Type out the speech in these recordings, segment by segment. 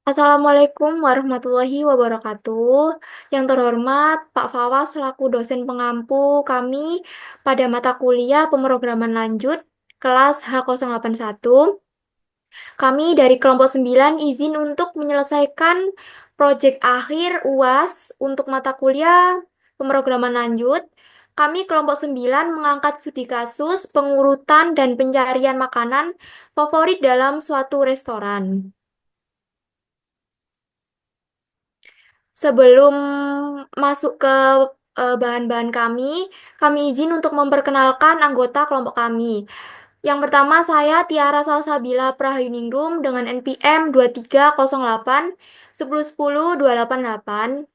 Assalamualaikum warahmatullahi wabarakatuh. Yang terhormat Pak Fawaz selaku dosen pengampu kami pada mata kuliah pemrograman lanjut kelas H081. Kami dari kelompok 9 izin untuk menyelesaikan proyek akhir UAS untuk mata kuliah pemrograman lanjut. Kami kelompok 9 mengangkat studi kasus pengurutan dan pencarian makanan favorit dalam suatu restoran. Sebelum masuk ke bahan-bahan kami izin untuk memperkenalkan anggota kelompok kami. Yang pertama saya Tiara Salsabila Prahayuningrum dengan NPM 2308 1010 288.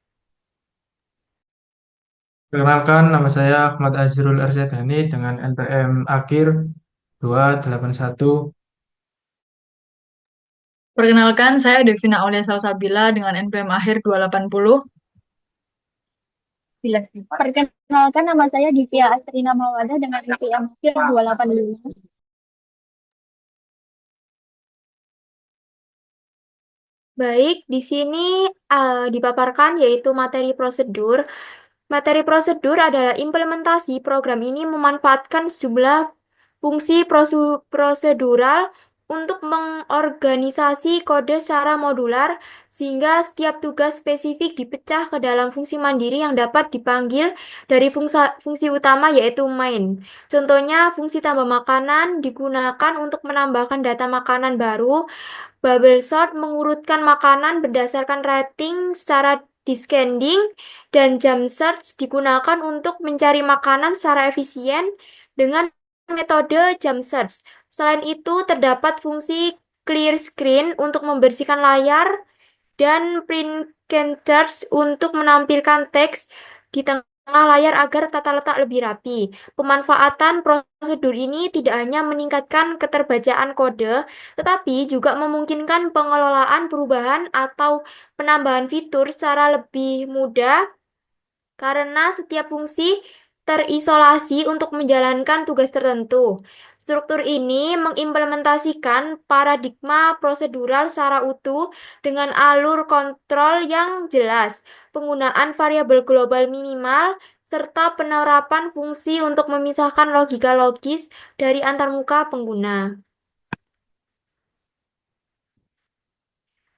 Perkenalkan, nama saya Ahmad Azrul Arsyadani dengan NPM akhir 281. Perkenalkan, saya Devina Aulia Salsabila dengan NPM akhir 280. Perkenalkan nama saya Divya Astrina Mawada dengan NPM akhir 285. Baik, di sini dipaparkan yaitu materi prosedur. Materi prosedur adalah implementasi program ini memanfaatkan sejumlah fungsi prosedural untuk mengorganisasi kode secara modular sehingga setiap tugas spesifik dipecah ke dalam fungsi mandiri yang dapat dipanggil dari fungsi utama yaitu main. Contohnya, fungsi tambah makanan digunakan untuk menambahkan data makanan baru. Bubble sort mengurutkan makanan berdasarkan rating secara descending, dan jump search digunakan untuk mencari makanan secara efisien dengan metode jump search. Selain itu, terdapat fungsi clear screen untuk membersihkan layar dan print canvas untuk menampilkan teks di tengah layar agar tata letak lebih rapi. Pemanfaatan prosedur ini tidak hanya meningkatkan keterbacaan kode, tetapi juga memungkinkan pengelolaan perubahan atau penambahan fitur secara lebih mudah karena setiap fungsi terisolasi untuk menjalankan tugas tertentu. Struktur ini mengimplementasikan paradigma prosedural secara utuh dengan alur kontrol yang jelas, penggunaan variabel global minimal, serta penerapan fungsi untuk memisahkan logika logis dari antarmuka pengguna.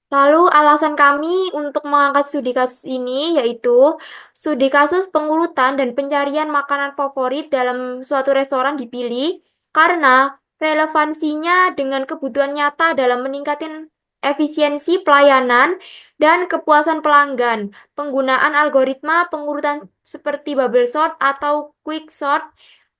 Lalu alasan kami untuk mengangkat studi kasus ini yaitu studi kasus pengurutan dan pencarian makanan favorit dalam suatu restoran dipilih karena relevansinya dengan kebutuhan nyata dalam meningkatkan efisiensi pelayanan dan kepuasan pelanggan. Penggunaan algoritma pengurutan seperti bubble sort atau quick sort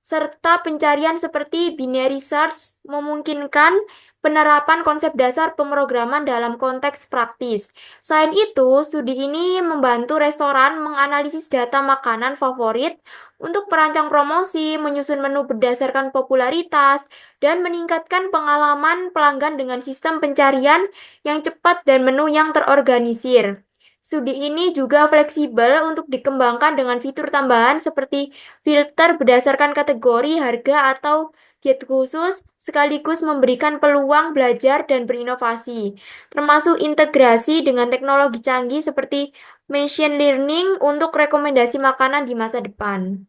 serta pencarian seperti binary search memungkinkan penerapan konsep dasar pemrograman dalam konteks praktis. Selain itu, studi ini membantu restoran menganalisis data makanan favorit untuk merancang promosi, menyusun menu berdasarkan popularitas, dan meningkatkan pengalaman pelanggan dengan sistem pencarian yang cepat dan menu yang terorganisir. Studi ini juga fleksibel untuk dikembangkan dengan fitur tambahan seperti filter berdasarkan kategori, harga, atau diet khusus, sekaligus memberikan peluang belajar dan berinovasi, termasuk integrasi dengan teknologi canggih seperti machine learning untuk rekomendasi makanan di masa depan.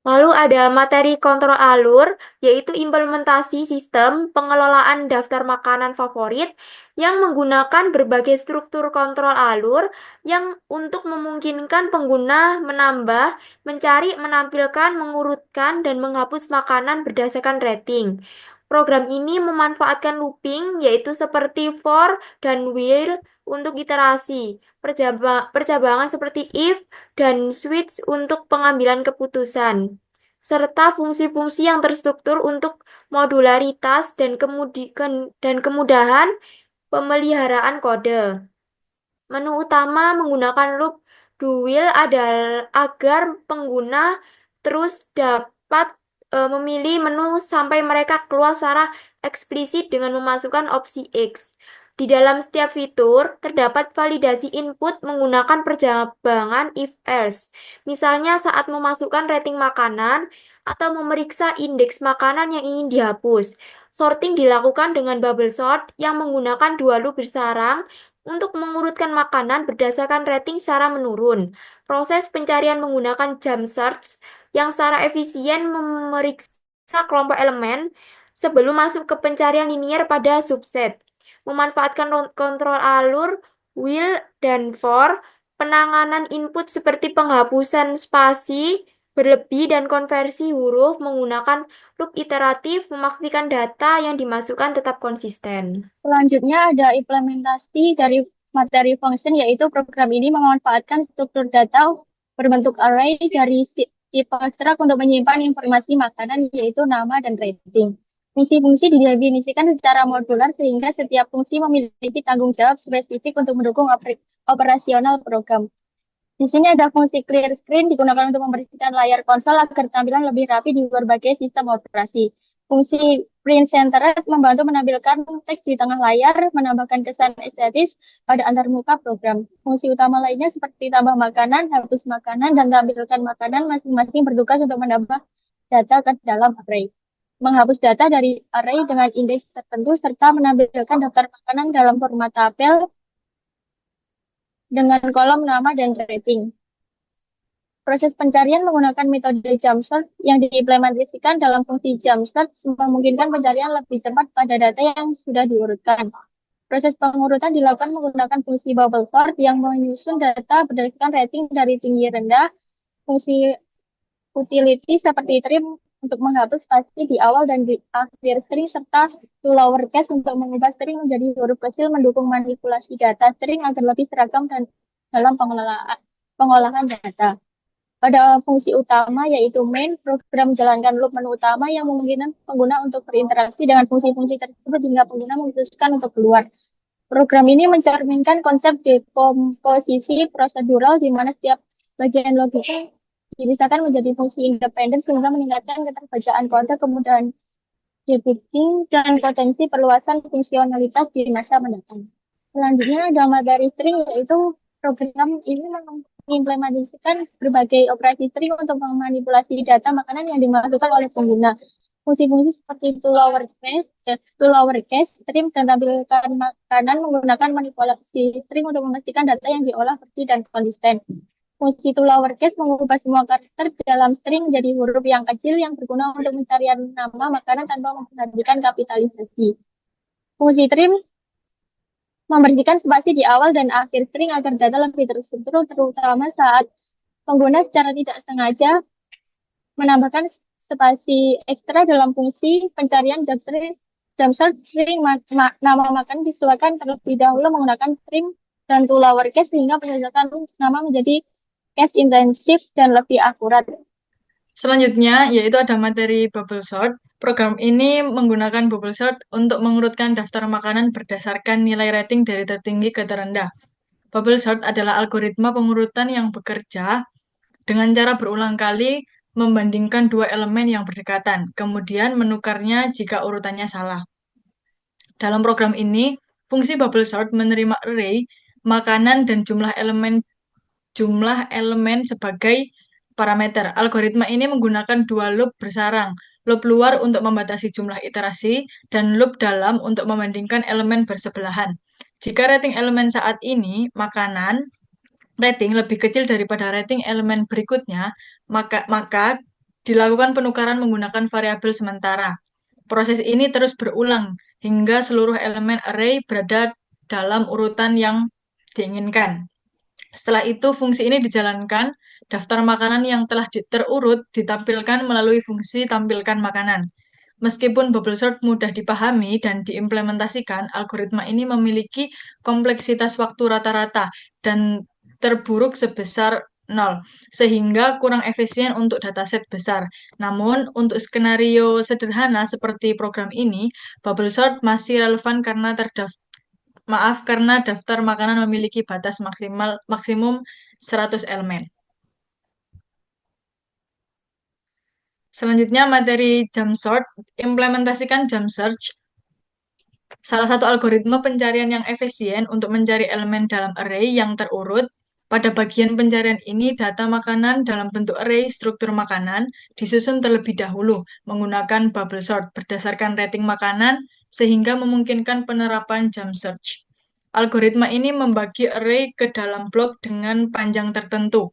Lalu ada materi kontrol alur, yaitu implementasi sistem pengelolaan daftar makanan favorit yang menggunakan berbagai struktur kontrol alur yang untuk memungkinkan pengguna menambah, mencari, menampilkan, mengurutkan, dan menghapus makanan berdasarkan rating. Program ini memanfaatkan looping, yaitu seperti for dan while untuk iterasi, percabangan seperti if, dan switch untuk pengambilan keputusan, serta fungsi-fungsi yang terstruktur untuk modularitas dan kemudahan pemeliharaan kode. Menu utama menggunakan loop do while adalah agar pengguna terus dapat memilih menu sampai mereka keluar secara eksplisit dengan memasukkan opsi X. Di dalam setiap fitur, terdapat validasi input menggunakan percabangan if-else. Misalnya saat memasukkan rating makanan, atau memeriksa indeks makanan yang ingin dihapus. Sorting dilakukan dengan bubble sort yang menggunakan dua loop bersarang untuk mengurutkan makanan berdasarkan rating secara menurun. Proses pencarian menggunakan jump search yang secara efisien memeriksa kelompok elemen sebelum masuk ke pencarian linier pada subset. Memanfaatkan kontrol alur, will, dan for, penanganan input seperti penghapusan spasi berlebih dan konversi huruf menggunakan loop iteratif memastikan data yang dimasukkan tetap konsisten. Selanjutnya ada implementasi dari materi function, yaitu program ini memanfaatkan struktur data berbentuk array dari tipe struct untuk menyimpan informasi makanan, yaitu nama dan rating. Fungsi-fungsi didefinisikan secara modular sehingga setiap fungsi memiliki tanggung jawab spesifik untuk mendukung operasional program. Di sini ada fungsi clear screen digunakan untuk membersihkan layar konsol agar tampilan lebih rapi di berbagai sistem operasi. Fungsi print centered membantu menampilkan teks di tengah layar, menambahkan kesan estetis pada antarmuka program. Fungsi utama lainnya seperti tambah makanan, hapus makanan, dan tampilkan makanan masing-masing bertugas untuk menambah data ke dalam array. Menghapus data dari array dengan indeks tertentu serta menampilkan daftar makanan dalam format tabel dengan kolom nama dan rating. Proses pencarian menggunakan metode jump search yang diimplementasikan dalam fungsi jump search memungkinkan pencarian lebih cepat pada data yang sudah diurutkan. Proses pengurutan dilakukan menggunakan fungsi bubble sort yang menyusun data berdasarkan rating dari tinggi rendah. Fungsi utility seperti trim untuk menghapus spasi di awal dan di akhir string serta to lowercase untuk mengubah string menjadi huruf kecil mendukung manipulasi data string agar lebih seragam dan dalam pengolahan data. Pada fungsi utama yaitu main, program menjalankan loop menu utama yang memungkinkan pengguna untuk berinteraksi dengan fungsi-fungsi tersebut hingga pengguna memutuskan untuk keluar. Program ini mencerminkan konsep dekomposisi prosedural di mana setiap bagian logika dipisahkan menjadi fungsi independen sehingga meningkatkan keterbacaan kode, kemudahan debugging, dan potensi perluasan fungsionalitas di masa mendatang. Selanjutnya ada materi string, yaitu program ini mengimplementasikan berbagai operasi string untuk memanipulasi data makanan yang dimasukkan oleh pengguna. Fungsi-fungsi seperti to lowercase, trim, dan tampilkan makanan menggunakan manipulasi string untuk memastikan data yang diolah bersih dan konsisten. Fungsi to lowercase mengubah semua karakter dalam string menjadi huruf yang kecil yang berguna untuk pencarian nama makanan tanpa memperhatikan kapitalisasi. Fungsi trim membersihkan spasi di awal dan akhir string agar data lebih terstruktur, terutama saat pengguna secara tidak sengaja menambahkan spasi ekstra dalam fungsi pencarian jump search string nama makan disesuaikan terlebih dahulu menggunakan trim dan to lowercase sehingga penyelesaian nama menjadi case intensif dan lebih akurat. Selanjutnya, yaitu ada materi bubble sort. Program ini menggunakan bubble sort untuk mengurutkan daftar makanan berdasarkan nilai rating dari tertinggi ke terendah. Bubble sort adalah algoritma pengurutan yang bekerja dengan cara berulang kali membandingkan dua elemen yang berdekatan, kemudian menukarnya jika urutannya salah. Dalam program ini, fungsi bubble sort menerima array, makanan, dan jumlah elemen sebagai parameter. Algoritma ini menggunakan dua loop bersarang, loop luar untuk membatasi jumlah iterasi, dan loop dalam untuk membandingkan elemen bersebelahan. Jika rating elemen saat ini, makanan, rating lebih kecil daripada rating elemen berikutnya, maka dilakukan penukaran menggunakan variabel sementara. Proses ini terus berulang hingga seluruh elemen array berada dalam urutan yang diinginkan. Setelah itu, fungsi ini dijalankan, daftar makanan yang telah terurut ditampilkan melalui fungsi tampilkan makanan. Meskipun bubble sort mudah dipahami dan diimplementasikan, algoritma ini memiliki kompleksitas waktu rata-rata dan terburuk sebesar 0, sehingga kurang efisien untuk dataset besar. Namun, untuk skenario sederhana seperti program ini, bubble sort masih relevan karena daftar makanan memiliki batas maksimum 100 elemen. Selanjutnya materi jump sort, implementasikan jump search. Salah satu algoritma pencarian yang efisien untuk mencari elemen dalam array yang terurut Pada bagian pencarian ini, data makanan dalam bentuk array struktur makanan disusun terlebih dahulu menggunakan bubble sort berdasarkan rating makanan sehingga memungkinkan penerapan jump search. Algoritma ini membagi array ke dalam blok dengan panjang tertentu,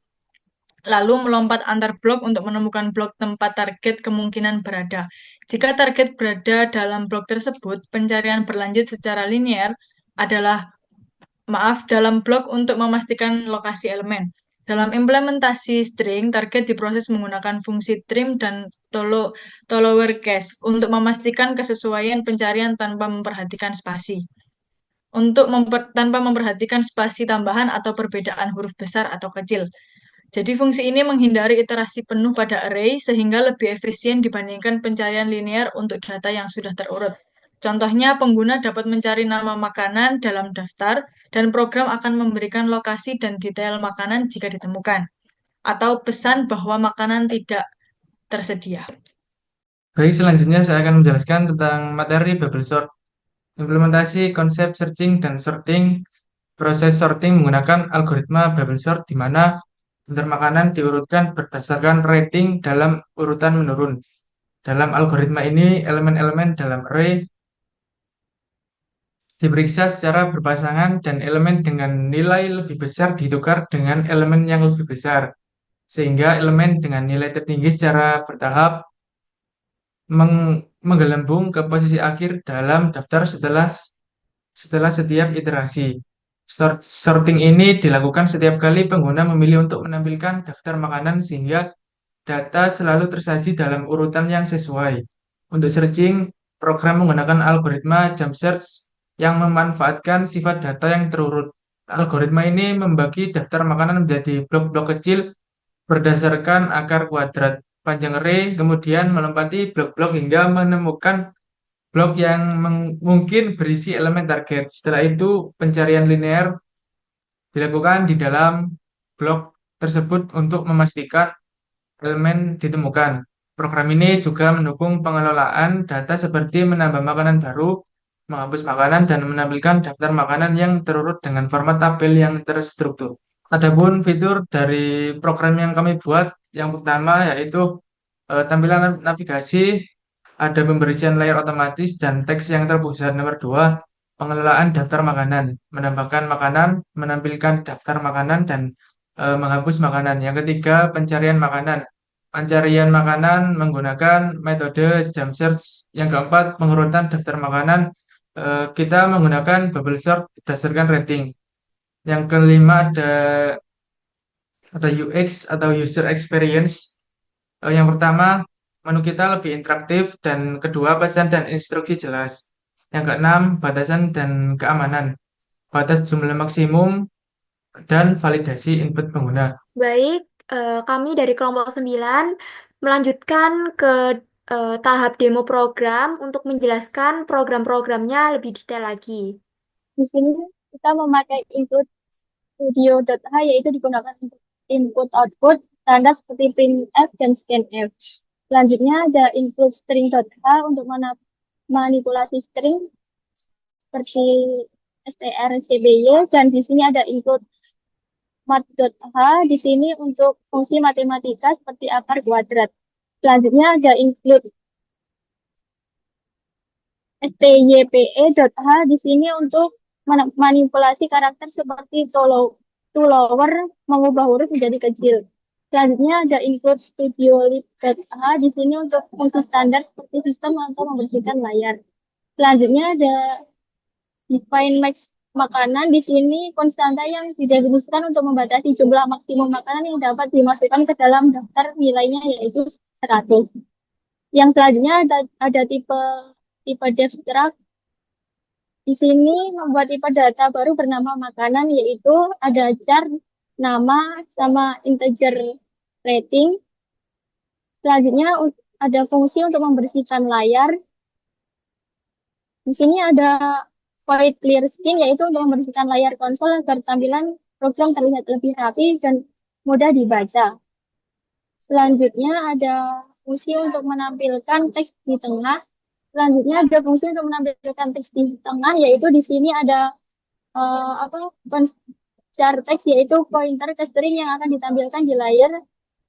lalu melompat antar blok untuk menemukan blok tempat target kemungkinan berada. Jika target berada dalam blok tersebut, pencarian berlanjut secara linear adalah dalam blok untuk memastikan lokasi elemen. Dalam implementasi string, target diproses menggunakan fungsi trim dan lower case untuk memastikan kesesuaian pencarian tanpa memperhatikan spasi. Tanpa memperhatikan spasi tambahan atau perbedaan huruf besar atau kecil. Jadi fungsi ini menghindari iterasi penuh pada array sehingga lebih efisien dibandingkan pencarian linear untuk data yang sudah terurut. Contohnya, pengguna dapat mencari nama makanan dalam daftar dan program akan memberikan lokasi dan detail makanan jika ditemukan, atau pesan bahwa makanan tidak tersedia. Baik, selanjutnya saya akan menjelaskan tentang materi bubble sort. Implementasi konsep searching dan sorting. Proses sorting menggunakan algoritma bubble sort di mana sumber makanan diurutkan berdasarkan rating dalam urutan menurun. Dalam algoritma ini, elemen-elemen dalam array diperiksa secara berpasangan dan elemen dengan nilai lebih besar ditukar dengan elemen yang lebih besar, sehingga elemen dengan nilai tertinggi secara bertahap menggelembung ke posisi akhir dalam daftar setelah setiap iterasi. Sorting ini dilakukan setiap kali pengguna memilih untuk menampilkan daftar makanan sehingga data selalu tersaji dalam urutan yang sesuai. Untuk searching, program menggunakan algoritma jump search yang memanfaatkan sifat data yang terurut. Algoritma ini membagi daftar makanan menjadi blok-blok kecil berdasarkan akar kuadrat panjang array, kemudian melompati blok-blok hingga menemukan blok yang mungkin berisi elemen target. Setelah itu, pencarian linear dilakukan di dalam blok tersebut untuk memastikan elemen ditemukan. Program ini juga mendukung pengelolaan data seperti menambah makanan baru, menghapus makanan, dan menampilkan daftar makanan yang terurut dengan format tabel yang terstruktur. Adapun fitur dari program yang kami buat, yang pertama yaitu tampilan navigasi, ada pemberisian layar otomatis dan teks yang terpusat. Nomor dua, pengelolaan daftar makanan, menambahkan makanan, menampilkan daftar makanan, dan menghapus makanan. Yang ketiga, pencarian makanan. Pencarian makanan menggunakan metode jump search. Yang keempat, pengurutan daftar makanan. Kita menggunakan bubble sort berdasarkan rating. Yang kelima ada UX atau user experience. Yang pertama, menu kita lebih interaktif dan kedua, pesan dan instruksi jelas. Yang keenam, batasan dan keamanan. Batas jumlah maksimum dan validasi input pengguna. Baik, kami dari kelompok 9 melanjutkan ke tahap demo program untuk menjelaskan program-programnya lebih detail lagi. Di sini kita memakai input studio.h yaitu digunakan untuk input output tanda seperti printf dan scanf. Selanjutnya ada input string.h untuk manipulasi string seperti strcby dan di sini ada input mat.h di sini untuk fungsi matematika seperti akar kuadrat. Selanjutnya ada include stype.h di sini untuk manipulasi karakter seperti to lower mengubah huruf menjadi kecil. Selanjutnya ada include studiolib.h di sini untuk fungsi standar seperti sistem atau membersihkan layar. Selanjutnya ada define max makanan di sini konstanta yang didefinisikan untuk membatasi jumlah maksimum makanan yang dapat dimasukkan ke dalam daftar nilainya yaitu 100. Yang selanjutnya ada tipe def struct. Di sini membuat tipe data baru bernama makanan yaitu ada char, nama, sama integer rating. Selanjutnya ada fungsi untuk membersihkan layar. Di sini ada void clear skin yaitu untuk membersihkan layar konsol agar tampilan program terlihat lebih rapi dan mudah dibaca. Selanjutnya ada fungsi untuk menampilkan teks di tengah. Selanjutnya ada fungsi untuk menampilkan teks di tengah yaitu di sini ada char text yaitu pointer ke string yang akan ditampilkan di layar.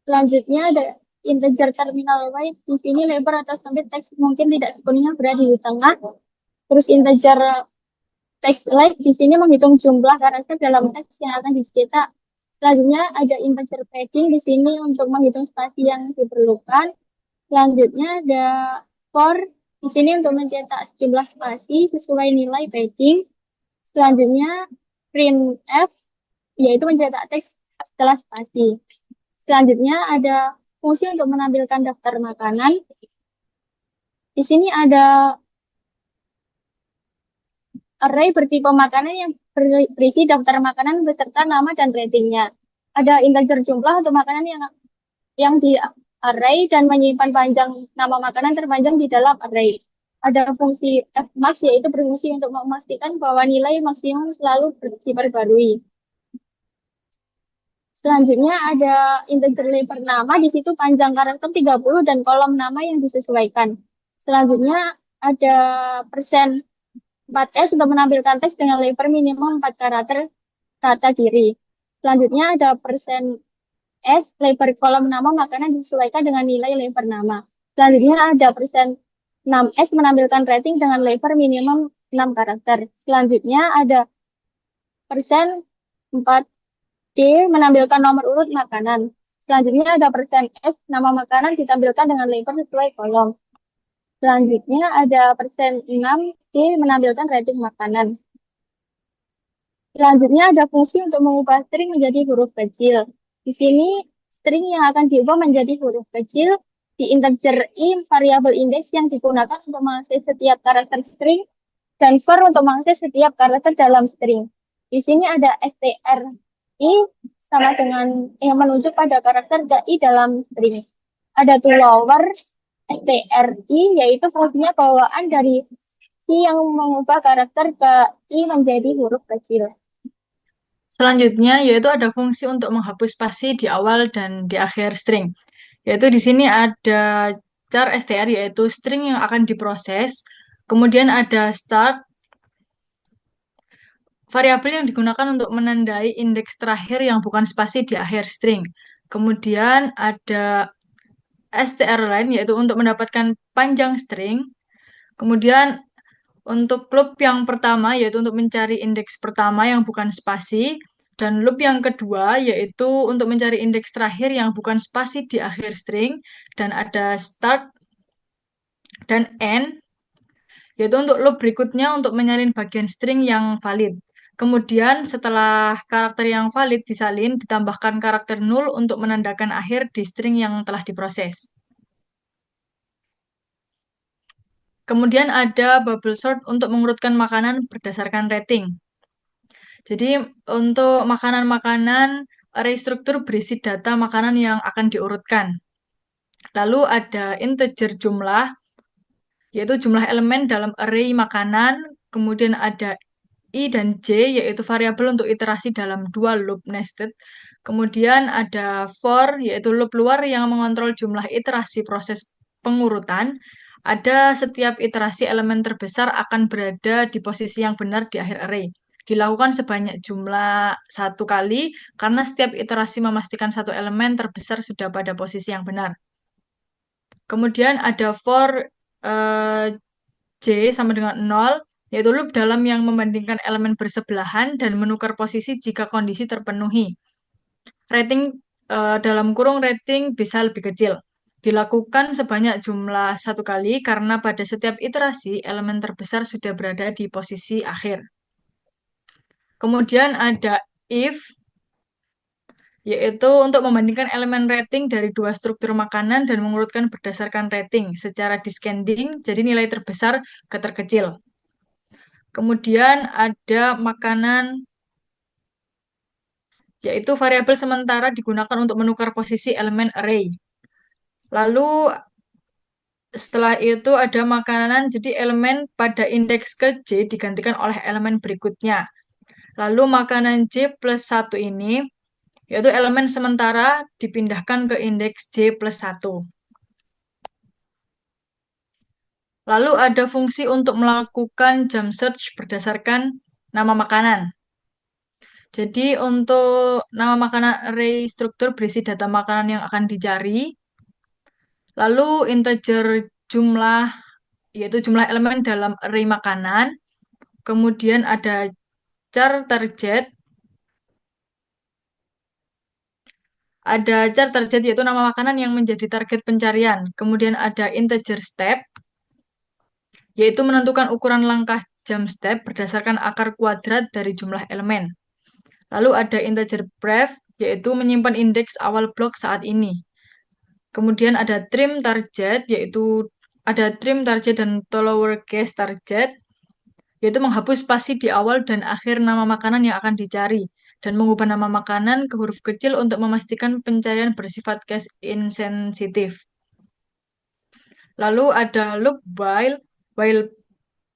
Selanjutnya ada integer terminal wide. Di sini lebar atau sempit teks mungkin tidak sepenuhnya berada di tengah. Terus integer text length di sini menghitung jumlah karakter dalam teks yang akan dicetak. Selanjutnya ada integer padding di sini untuk menghitung spasi yang diperlukan. Selanjutnya ada for di sini untuk mencetak sejumlah spasi sesuai nilai padding. Selanjutnya printf yaitu mencetak teks setelah spasi. Selanjutnya ada fungsi untuk menampilkan daftar makanan. Di sini ada array bertipe makanan yang berisi daftar makanan beserta nama dan ratingnya. Ada integer jumlah untuk makanan yang di array dan menyimpan panjang nama makanan terpanjang di dalam array. Ada fungsi fmax yaitu berfungsi untuk memastikan bahwa nilai maksimum selalu diperbarui. Selanjutnya ada integer label nama, di situ panjang karakter 30 dan kolom nama yang disesuaikan. Selanjutnya ada persen 4S untuk menampilkan teks dengan label minimum 4 karakter kata kiri. Selanjutnya ada persen S, label kolom nama makanan disesuaikan dengan nilai label nama. Selanjutnya ada persen 6S menampilkan rating dengan label minimum 6 karakter. Selanjutnya ada persen 4D menampilkan nomor urut makanan. Selanjutnya ada persen S, nama makanan ditampilkan dengan label sesuai kolom. Selanjutnya ada persen 6D menampilkan rating makanan. Selanjutnya ada fungsi untuk mengubah string menjadi huruf kecil. Di sini string yang akan diubah menjadi huruf kecil di integer i variabel indeks yang digunakan untuk mengakses setiap karakter string dan for untuk mengakses setiap karakter dalam string. Di sini ada stri sama dengan yang menunjuk pada karakter i dalam string. Ada to lower stri yaitu fungsinya bawaan dari i yang mengubah karakter ke i menjadi huruf kecil. Selanjutnya yaitu ada fungsi untuk menghapus spasi di awal dan di akhir string. Yaitu di sini ada char str yaitu string yang akan diproses. Kemudian ada start variabel yang digunakan untuk menandai indeks terakhir yang bukan spasi di akhir string. Kemudian ada strlen yaitu untuk mendapatkan panjang string. Kemudian untuk loop yang pertama yaitu untuk mencari indeks pertama yang bukan spasi. Dan loop yang kedua yaitu untuk mencari indeks terakhir yang bukan spasi di akhir string. Dan ada start dan end yaitu untuk loop berikutnya untuk menyalin bagian string yang valid. Kemudian setelah karakter yang valid disalin, ditambahkan karakter null untuk menandakan akhir di string yang telah diproses. Kemudian ada bubble sort untuk mengurutkan makanan berdasarkan rating. Jadi untuk makanan-makanan, array struktur berisi data makanan yang akan diurutkan. Lalu ada integer jumlah, yaitu jumlah elemen dalam array makanan. Kemudian ada I dan J, yaitu variabel untuk iterasi dalam dua loop nested. Kemudian ada for, yaitu loop luar yang mengontrol jumlah iterasi proses pengurutan. Ada setiap iterasi elemen terbesar akan berada di posisi yang benar di akhir array. Dilakukan sebanyak jumlah satu kali, karena setiap iterasi memastikan satu elemen terbesar sudah pada posisi yang benar. Kemudian ada for J sama dengan 0, yaitu loop dalam yang membandingkan elemen bersebelahan dan menukar posisi jika kondisi terpenuhi. Rating dalam kurung rating bisa lebih kecil. Dilakukan sebanyak jumlah satu kali karena pada setiap iterasi elemen terbesar sudah berada di posisi akhir. Kemudian ada if, yaitu untuk membandingkan elemen rating dari dua struktur makanan dan mengurutkan berdasarkan rating secara descending, jadi nilai terbesar ke terkecil. Kemudian ada makanan, yaitu variabel sementara digunakan untuk menukar posisi elemen array. Lalu setelah itu ada makanan, jadi elemen pada indeks ke J digantikan oleh elemen berikutnya. Lalu makanan J plus 1 ini, yaitu elemen sementara dipindahkan ke indeks J plus 1. Lalu ada fungsi untuk melakukan jump search berdasarkan nama makanan. Jadi untuk nama makanan array struktur berisi data makanan yang akan dicari, lalu integer jumlah yaitu jumlah elemen dalam array makanan, kemudian ada char target, yaitu nama makanan yang menjadi target pencarian, kemudian ada integer step, yaitu menentukan ukuran langkah jump step berdasarkan akar kuadrat dari jumlah elemen. Lalu ada integer bref, yaitu menyimpan indeks awal blok saat ini. Kemudian ada trim target, yaitu ada trim target dan lowercase target, yaitu menghapus spasi di awal dan akhir nama makanan yang akan dicari, dan mengubah nama makanan ke huruf kecil untuk memastikan pencarian bersifat case insensitif. Lalu ada loop while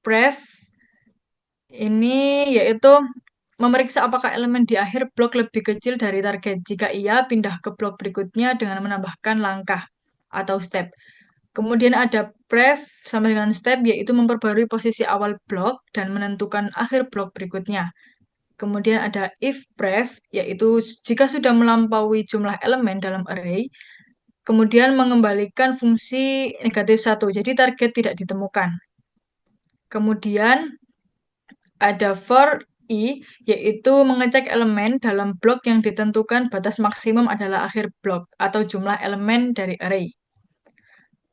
bref, ini yaitu memeriksa apakah elemen di akhir blok lebih kecil dari target. Jika iya, pindah ke blok berikutnya dengan menambahkan langkah atau step. Kemudian ada bref sama dengan step, yaitu memperbarui posisi awal blok dan menentukan akhir blok berikutnya. Kemudian ada if bref, yaitu jika sudah melampaui jumlah elemen dalam array, kemudian mengembalikan fungsi negatif 1, jadi target tidak ditemukan. Kemudian ada for i, yaitu mengecek elemen dalam blok yang ditentukan batas maksimum adalah akhir blok atau jumlah elemen dari array.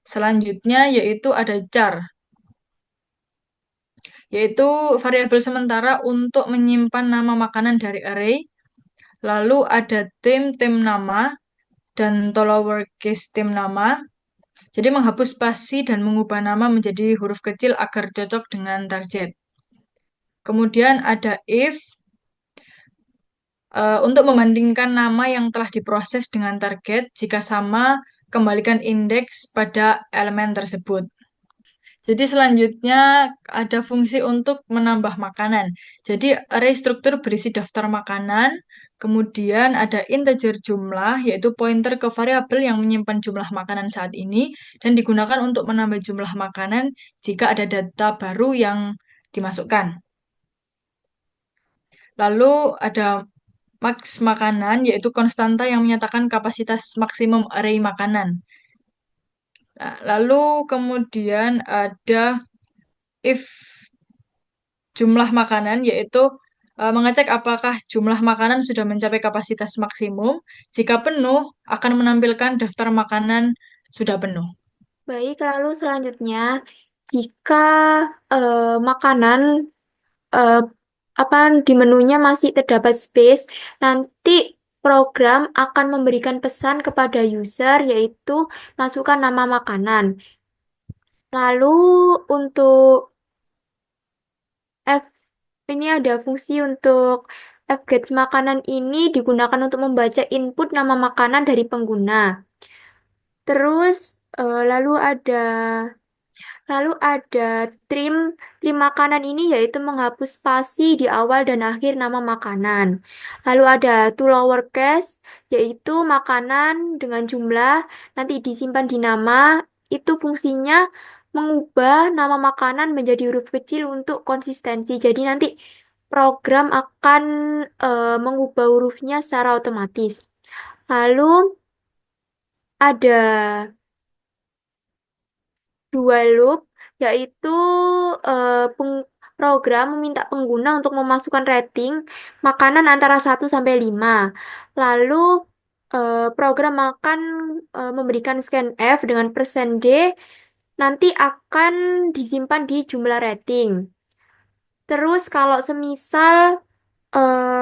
Selanjutnya yaitu ada char, yaitu variabel sementara untuk menyimpan nama makanan dari array. Lalu ada tim nama dan lowercase tim nama. Jadi menghapus spasi dan mengubah nama menjadi huruf kecil agar cocok dengan target. Kemudian ada if, untuk membandingkan nama yang telah diproses dengan target, jika sama, kembalikan indeks pada elemen tersebut. Jadi selanjutnya ada fungsi untuk menambah makanan. Jadi array struktur berisi daftar makanan, kemudian ada integer jumlah, yaitu pointer ke variabel yang menyimpan jumlah makanan saat ini, dan digunakan untuk menambah jumlah makanan jika ada data baru yang dimasukkan. Lalu ada max makanan, yaitu konstanta yang menyatakan kapasitas maksimum array makanan. Nah, lalu kemudian ada if jumlah makanan, yaitu mengecek apakah jumlah makanan sudah mencapai kapasitas maksimum. Jika penuh, akan menampilkan daftar makanan sudah penuh. Baik, lalu selanjutnya, jika makanan eh, apa di menunya masih terdapat space, nanti program akan memberikan pesan kepada user yaitu masukkan nama makanan. Lalu untuk F ini ada fungsi untuk fgets makanan ini digunakan untuk membaca input nama makanan dari pengguna. Terus lalu ada trim makanan ini yaitu menghapus spasi di awal dan akhir nama makanan. Lalu ada to lowercase yaitu makanan dengan jumlah nanti disimpan di nama itu fungsinya mengubah nama makanan menjadi huruf kecil untuk konsistensi. Jadi nanti program akan mengubah hurufnya secara otomatis. Lalu ada dua loop, yaitu program meminta pengguna untuk memasukkan rating makanan antara 1 sampai 5. Lalu program akan memberikan scanf dengan %d, nanti akan disimpan di jumlah rating. Terus kalau semisal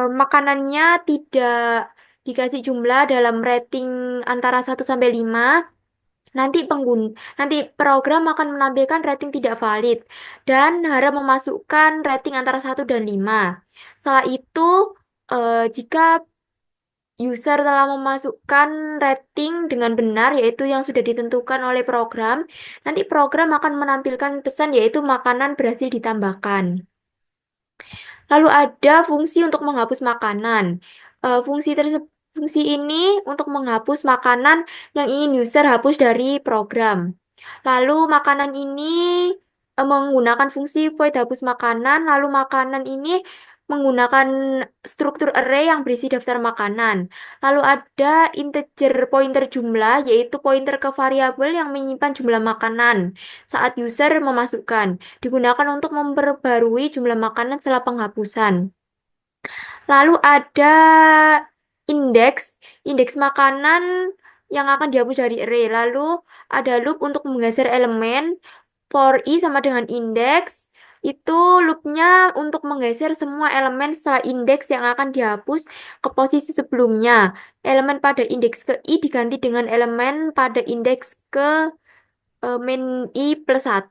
makanannya tidak dikasih jumlah dalam rating antara 1 sampai 5, nanti program akan menampilkan rating tidak valid dan harap memasukkan rating antara 1 dan 5. Setelah itu, jika user telah memasukkan rating dengan benar, yaitu yang sudah ditentukan oleh program, nanti program akan menampilkan pesan yaitu makanan berhasil ditambahkan. Lalu ada fungsi untuk menghapus makanan. Fungsi ini untuk menghapus makanan yang ingin user hapus dari program. Lalu makanan ini menggunakan fungsi void hapus makanan. Lalu makanan ini menggunakan struktur array yang berisi daftar makanan. Lalu ada integer pointer jumlah, yaitu pointer ke variabel yang menyimpan jumlah makanan saat user memasukkan. Digunakan untuk memperbarui jumlah makanan setelah penghapusan. Lalu ada indeks, indeks makanan yang akan dihapus dari array. Lalu ada loop untuk menggeser elemen. For i sama dengan indeks. Itu loopnya untuk menggeser semua elemen setelah indeks yang akan dihapus ke posisi sebelumnya. Elemen pada indeks ke i diganti dengan elemen pada indeks ke min i plus 1.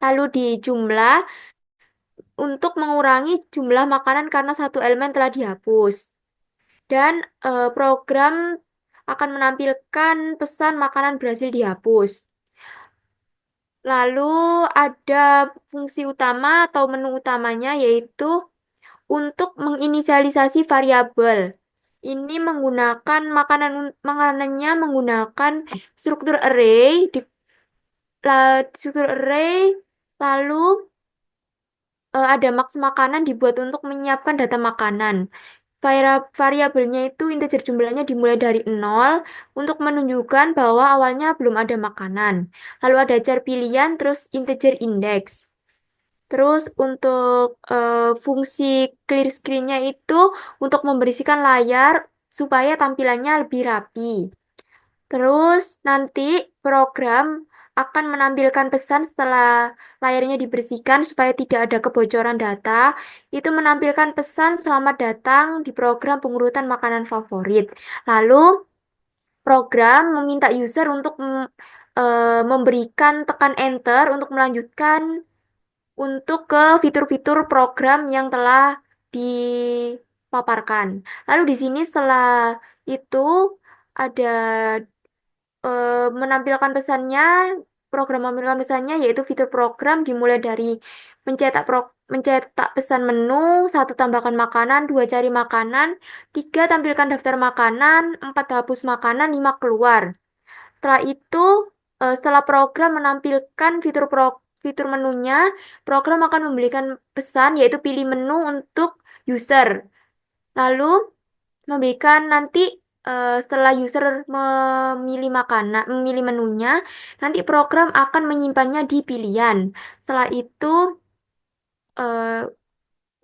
Lalu di jumlah untuk mengurangi jumlah makanan karena satu elemen telah dihapus. Dan program akan menampilkan pesan makanan berhasil dihapus. Lalu ada fungsi utama atau menu utamanya yaitu untuk menginisialisasi variabel. Ini menggunakan makanannya menggunakan struktur array struktur array lalu ada max makanan dibuat untuk menyiapkan data makanan. Variabelnya itu integer jumlahnya dimulai dari 0 untuk menunjukkan bahwa awalnya belum ada makanan. Lalu ada char pilihan, terus integer index. Terus untuk fungsi clear screen-nya itu untuk membersihkan layar supaya tampilannya lebih rapi. Terus nanti program akan menampilkan pesan setelah layarnya dibersihkan supaya tidak ada kebocoran data. Itu menampilkan pesan selamat datang di program pengurutan makanan favorit. Lalu program meminta user untuk memberikan tekan enter untuk melanjutkan untuk ke fitur-fitur program yang telah dipaparkan. Lalu di sini setelah itu ada menampilkan pesannya, program menampilkan pesannya yaitu fitur program dimulai dari mencetak pesan menu, satu tambahkan makanan, dua cari makanan, tiga tampilkan daftar makanan, empat hapus makanan, lima keluar. Setelah itu, setelah program menampilkan fitur menunya, program akan memberikan pesan yaitu pilih menu untuk user. Lalu memberikan nanti setelah user memilih menunya, nanti program akan menyimpannya di pilihan. Setelah itu eh,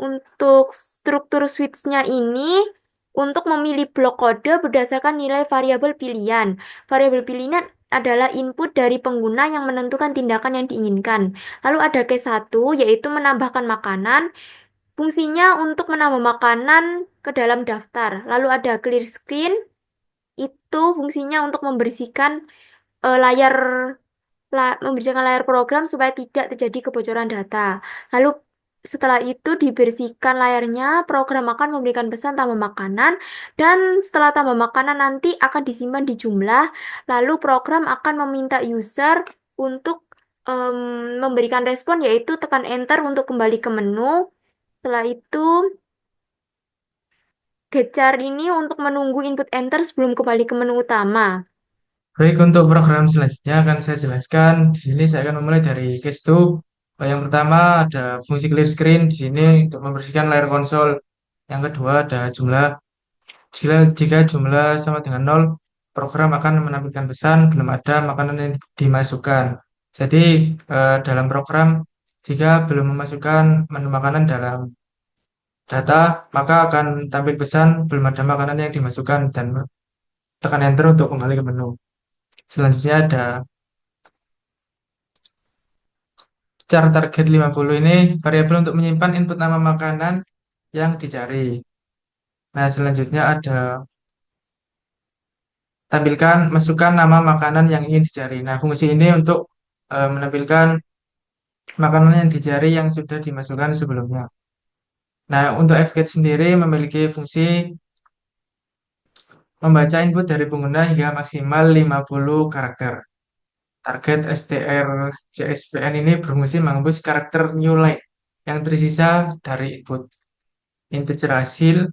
untuk struktur switch-nya ini untuk memilih blok kode berdasarkan nilai variabel pilihan. Variabel pilihan adalah input dari pengguna yang menentukan tindakan yang diinginkan. Lalu ada case 1 yaitu menambahkan makanan. Fungsinya untuk menambah makanan ke dalam daftar. Lalu ada clear screen, itu fungsinya untuk membersihkan layar membersihkan layar program supaya tidak terjadi kebocoran data. Lalu setelah itu dibersihkan layarnya, program akan memberikan pesan tambah makanan dan setelah tambah makanan nanti akan disimpan di jumlah. Lalu program akan meminta user untuk memberikan respon yaitu tekan enter untuk kembali ke menu. Setelah itu Gecar ini untuk menunggu input enter sebelum kembali ke menu utama. Baik, untuk program selanjutnya akan saya jelaskan. Di sini saya akan memulai dari case 2. Yang pertama ada fungsi clear screen di sini untuk membersihkan layar konsol. Yang kedua ada jumlah. Jika jumlah sama dengan 0, program akan menampilkan pesan belum ada makanan yang dimasukkan. Jadi dalam program jika belum memasukkan menu makanan dalam data, maka akan tampil pesan belum ada makanan yang dimasukkan dan tekan enter untuk kembali ke menu. Selanjutnya ada char target 50 ini variabel untuk menyimpan input nama makanan yang dicari. Nah, selanjutnya ada masukkan nama makanan yang ingin dicari. Nah, fungsi ini untuk menampilkan makanan yang dicari yang sudah dimasukkan sebelumnya. Nah, untuk fget sendiri memiliki fungsi membaca input dari pengguna hingga maksimal 50 karakter. Target strcspn ini berfungsi menghapus karakter new line yang tersisa dari input. Integer hasil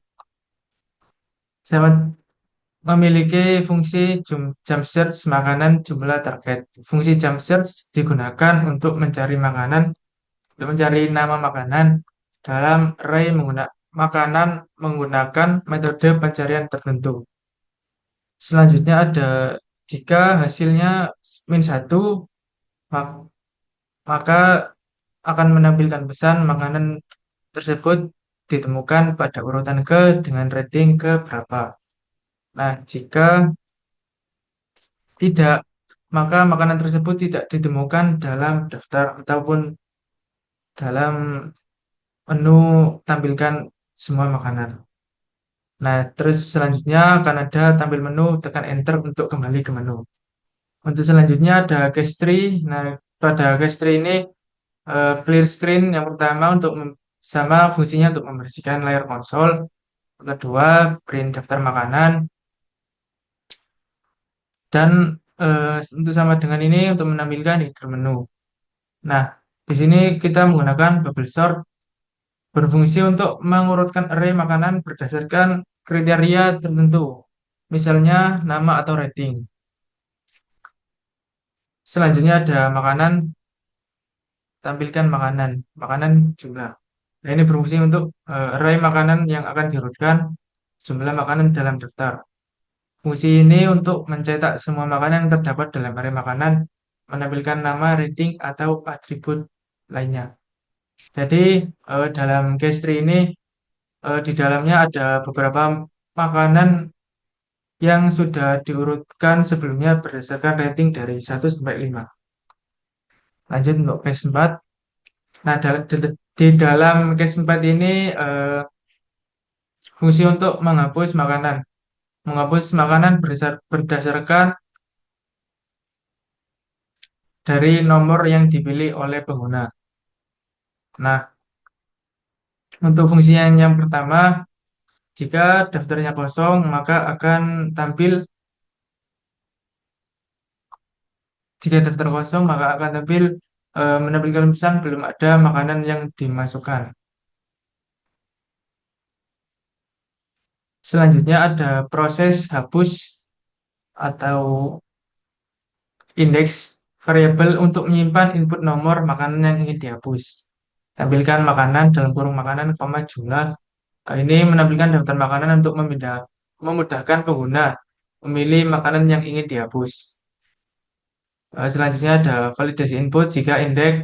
sama memiliki fungsi jump search makanan jumlah target. Fungsi jump search digunakan untuk mencari makanan, untuk mencari nama makanan dalam array makanan menggunakan metode pencarian tertentu. Selanjutnya ada jika hasilnya min 1, maka akan menampilkan pesan makanan tersebut ditemukan pada urutan ke dengan rating ke berapa. Nah, jika tidak, maka makanan tersebut tidak ditemukan dalam daftar ataupun dalam menu tampilkan semua makanan. Nah, terus selanjutnya akan ada tampil menu, tekan enter untuk kembali ke menu. Untuk selanjutnya ada case tree. Nah, pada case tree ini clear screen yang pertama sama fungsinya untuk membersihkan layar konsol. Yang kedua, print daftar makanan. Dan untuk sama dengan ini untuk menampilkan header menu. Nah, di sini kita menggunakan bubble sort berfungsi untuk mengurutkan array makanan berdasarkan kriteria tertentu, misalnya nama atau rating. Selanjutnya ada makanan, tampilkan makanan, makanan jumlah. Nah, ini berfungsi untuk array makanan yang akan diurutkan jumlah makanan dalam daftar. Fungsi ini untuk mencetak semua makanan yang terdapat dalam array makanan, menampilkan nama, rating, atau atribut lainnya. Jadi dalam case tree ini di dalamnya ada beberapa makanan yang sudah diurutkan sebelumnya berdasarkan rating dari 1 sampai 5. Lanjut untuk case 4. Nah, di dalam case 4 ini fungsi untuk menghapus makanan. Menghapus makanan berdasarkan dari nomor yang dipilih oleh pengguna. Nah, untuk fungsi yang pertama, jika daftarnya kosong, maka akan tampil jika daftar kosong, maka akan tampil menampilkan pesan belum ada makanan yang dimasukkan. Selanjutnya ada proses hapus atau indeks variabel untuk menyimpan input nomor makanan yang ingin dihapus. Tampilkan makanan dalam kurung makanan, koma jumlah. Ini menampilkan daftar makanan untuk memudahkan pengguna memilih makanan yang ingin dihapus. Selanjutnya ada validasi input jika indeks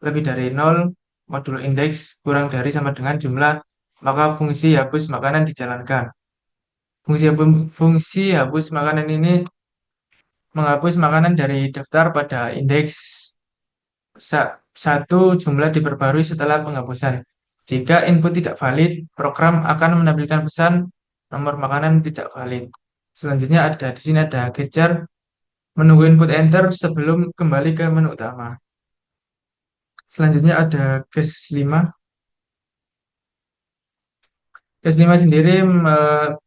lebih dari 0, modulo indeks kurang dari sama dengan jumlah, maka fungsi hapus makanan dijalankan. Fungsi hapus makanan ini menghapus makanan dari daftar pada indeks 1 jumlah diperbarui setelah penghapusan. Jika input tidak valid, program akan menampilkan pesan nomor makanan tidak valid. Selanjutnya di sini ada gejar menunggu input enter sebelum kembali ke menu utama. Selanjutnya ada case 5. Case 5 sendiri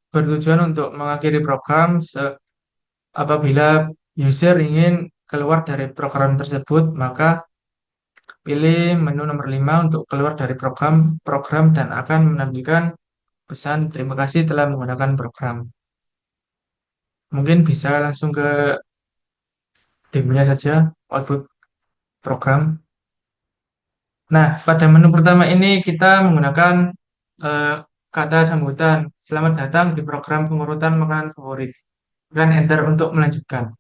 bertujuan untuk mengakhiri program apabila user ingin keluar dari program tersebut, maka pilih menu nomor 5 untuk keluar dari program dan akan menampilkan pesan terima kasih telah menggunakan program. Mungkin bisa langsung ke demonya saja, output program. Nah, pada menu pertama ini kita menggunakan eh, kata sambutan. Selamat datang di program pengurutan makanan favorit. Dan enter untuk melanjutkan.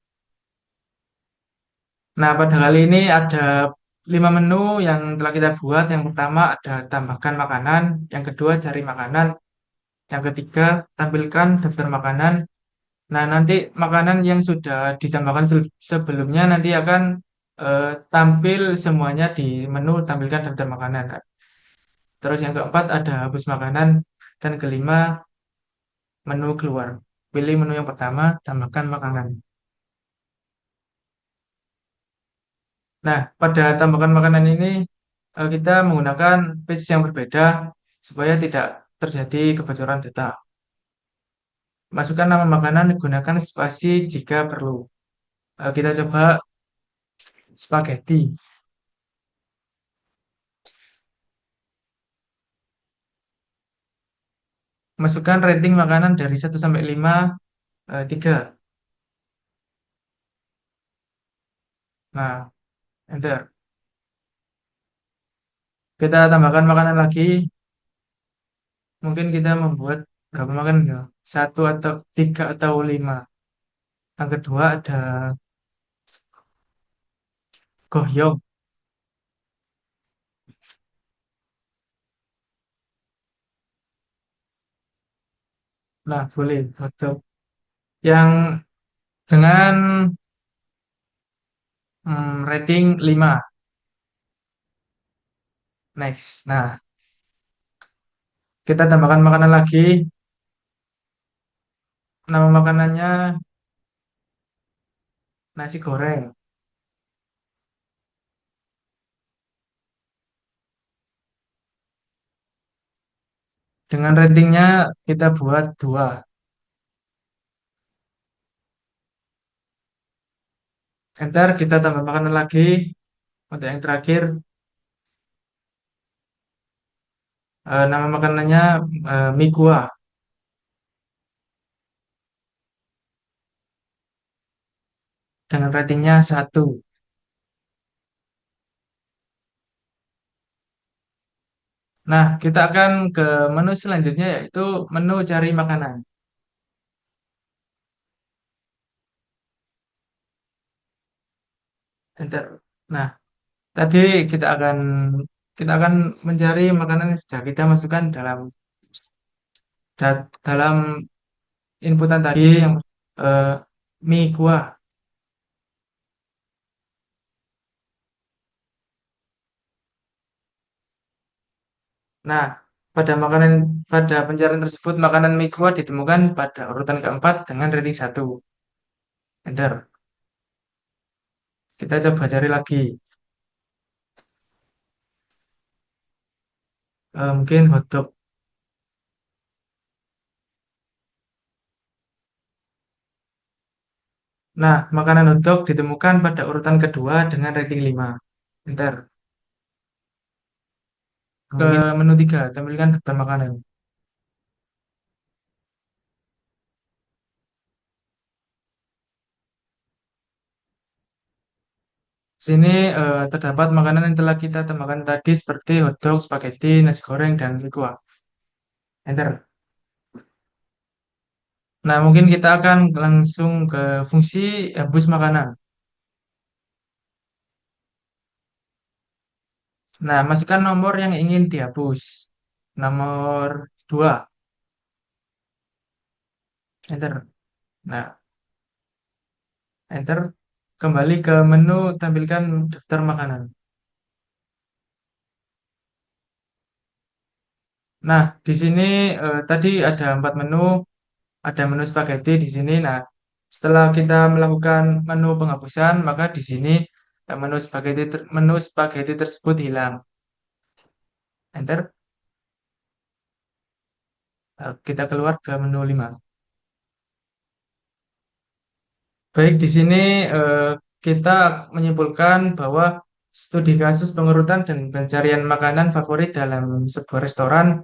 Nah, pada kali ini ada 5 menu yang telah kita buat. Yang pertama ada tambahkan makanan, yang kedua cari makanan, yang ketiga tampilkan daftar makanan. Nah, nanti makanan yang sudah ditambahkan sebelumnya nanti akan tampil semuanya di menu tampilkan daftar makanan. Terus yang keempat ada hapus makanan dan kelima menu keluar. Pilih menu yang pertama, tambahkan makanan. Nah, pada tambahkan makanan ini kita menggunakan page yang berbeda supaya tidak terjadi kebocoran data. Masukkan nama makanan, gunakan spasi jika perlu. Kita coba spaghetti. Masukkan rating makanan dari 1 sampai 5, 3. Nah, enter. Kita tambahkan makanan lagi. Mungkin kita membuat berapa makanan ya? Satu atau tiga atau lima. Yang kedua ada gohyong. Nah, boleh hotdog. Yang dengan rating 5. Next. Nah, kita tambahkan makanan lagi. Nama makanannya nasi goreng. Dengan ratingnya kita buat 2. Enter, kita tambah makanan lagi. Untuk yang terakhir, nama makanannya mie kuah. Dengan ratingnya 1. Nah, kita akan ke menu selanjutnya yaitu menu cari makanan. Enter. Nah, tadi kita akan kita akan mencari makanan yang sudah kita masukkan dalam inputan tadi yang eh, mie kuah. Nah, pada pencarian tersebut makanan mie kuah ditemukan pada urutan keempat dengan rating 1. Enter. Kita coba cari lagi. Mungkin hotdog. Nah, makanan hotdog ditemukan pada urutan kedua dengan rating 5. Enter. Ke menu 3, tampilkan daftar makanan. Sini terdapat makanan yang telah kita tambahkan tadi seperti hotdog, spaghetti, nasi goreng, dan mie kuah. Enter. Nah, mungkin kita akan langsung ke fungsi hapus makanan. Nah, masukkan nomor yang ingin dihapus. Nomor 2. Enter. Nah, enter. Kembali ke menu, tampilkan daftar makanan. Nah, di sini tadi ada 4 menu, ada menu spaghetti di sini. Nah, setelah kita melakukan menu penghapusan, maka di sini menu spaghetti tersebut hilang. Enter. Kita keluar ke menu 5. Baik, di sini eh, kita menyimpulkan bahwa studi kasus pengurutan dan pencarian makanan favorit dalam sebuah restoran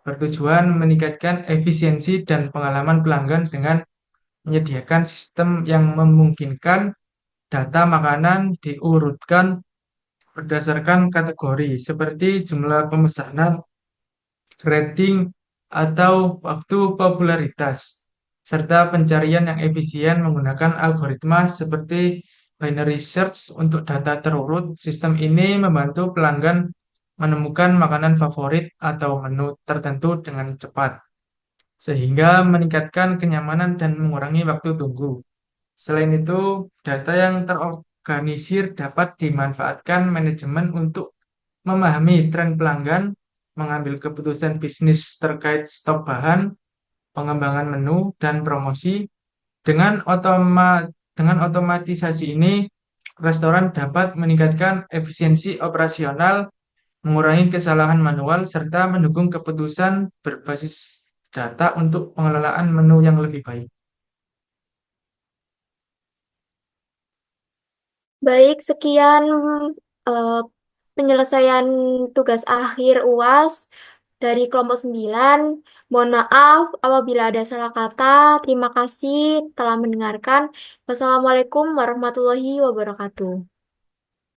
bertujuan meningkatkan efisiensi dan pengalaman pelanggan dengan menyediakan sistem yang memungkinkan data makanan diurutkan berdasarkan kategori seperti jumlah pemesanan, rating, atau waktu popularitas, serta pencarian yang efisien menggunakan algoritma seperti binary search untuk data terurut. Sistem ini membantu pelanggan menemukan makanan favorit atau menu tertentu dengan cepat, sehingga meningkatkan kenyamanan dan mengurangi waktu tunggu. Selain itu, data yang terorganisir dapat dimanfaatkan manajemen untuk memahami tren pelanggan, mengambil keputusan bisnis terkait stok bahan, pengembangan menu, dan promosi. Dengan otomatisasi ini, restoran dapat meningkatkan efisiensi operasional, mengurangi kesalahan manual, serta mendukung keputusan berbasis data untuk pengelolaan menu yang lebih baik. Baik, sekian eh, penyelesaian tugas akhir UAS dari kelompok 9. Mohon maaf apabila ada salah kata. Terima kasih telah mendengarkan. Wassalamualaikum warahmatullahi wabarakatuh.